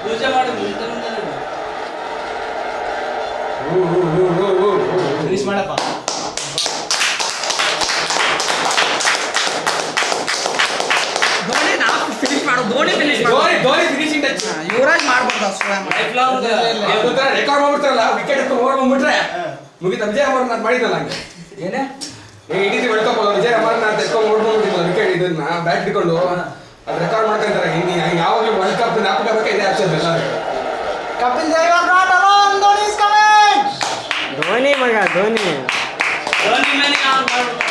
ಪೂಜೆ ಮಾಡಿ ಫಿನಿಶ್ ಮಾಡಪ್ಪ. ಧೋನಿ ಫಿನಿಶಿಂಗ್ ಟಚ್ ಯುವರಾಜ್ ಮಾಡ್ಬೋದು. ರೆಕಾರ್ಡ್ ಮಾಡ್ಬಿಡ್ತಾರಲ್ಲ, ವಿಕೆಟ್ ಎತ್ತು ಓಡ್ಬಂದ್ಬಿಟ್ರೆ ಮುಗಿತ. ವಿಜಯ್ ಅಮರನಾಥ್ ಮಾಡಿದ್ರಲ್ಲ ಹಂಗೆ ಏನೇ ಇಡೀ ವರ್ಲ್ಡ್ ಕಪ್ ವಿಜಯ್ ಅಮರನಾಥ್ ಎತ್ಕೊಂಡು ಓಡ್ಬಂದ್ಬಿಟ್ಟಿಲ್ಲ ವಿಕೆಟ್, ಇದನ್ನ ಬ್ಯಾಟ್ ಹಿಡ್ಕೊಂಡು ಅದು ರೆಕಾರ್ಡ್ ಮಾಡ್ಕೊಂತಾರೆ. ಹಿಂಗೆ ಯಾವಾಗಲೂ ವರ್ಲ್ಡ್ ಕಪ್ ಜ್ಞಾಪಕ ಇದೆ ಆಪ್ಷನ್ ಎಲ್ಲ. Kapil Dev are not alone, Dhoni is coming. Dhoni ಮಗ ಧೋನಿ ಮೇಲೆ ಆನ್ ಮಾಡ್ತಾರೆ.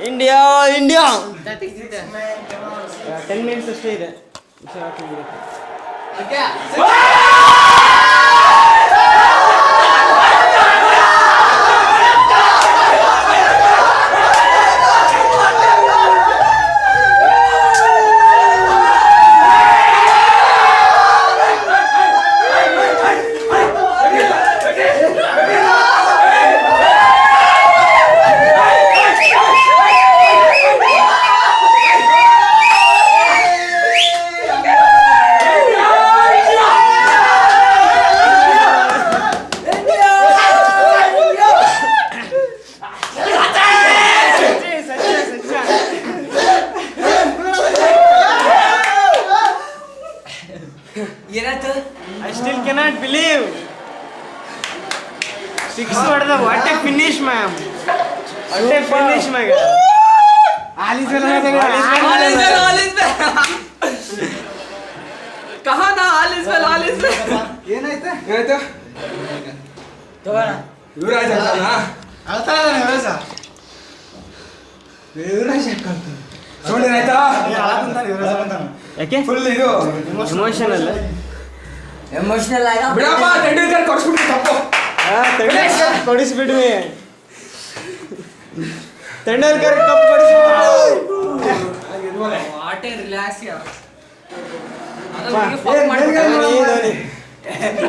ಇಂಡಿಯಾ ಇಂಡಿಯಾ 10 ಮಿನಿಟ್ಸ್ ಅಷ್ಟೇ ಇದೆ. I still cannot believe. 6 ಹೊಡೆದ. What a finish, ma'am. What a finish, my guy. All is well. कहा ना all is well. ಏನಾಯ್ತು ತಗೋಣ. ಯುವರಾಜ್ ಅಲ್ಲ ಸೋಲ್ಡರ್ ಆಯ್ತಾ? ಯಾಕೆ ಫುಲ್ ಇದು ಎಮೋಷನಲ್ ಆಗ ಬಿಡಪ್ಪ. ತೆಂಡೂಲ್ಕರ್ ಕೊಡಿಸ್ಬಿಟ್ಟು ತಪ್ಪು. ಕೊಡಿಸ್ಬಿಡ್ವಿ. ತೆಂಡೂಲ್ಕರ್ ಕಪ್ ಕೊಡಿಸ್ಬಿಡ್ವಿ. ವಾಟ್ ಎ ರಿಲ್ಯಾಕ್ಸ್ ಯಾರ್.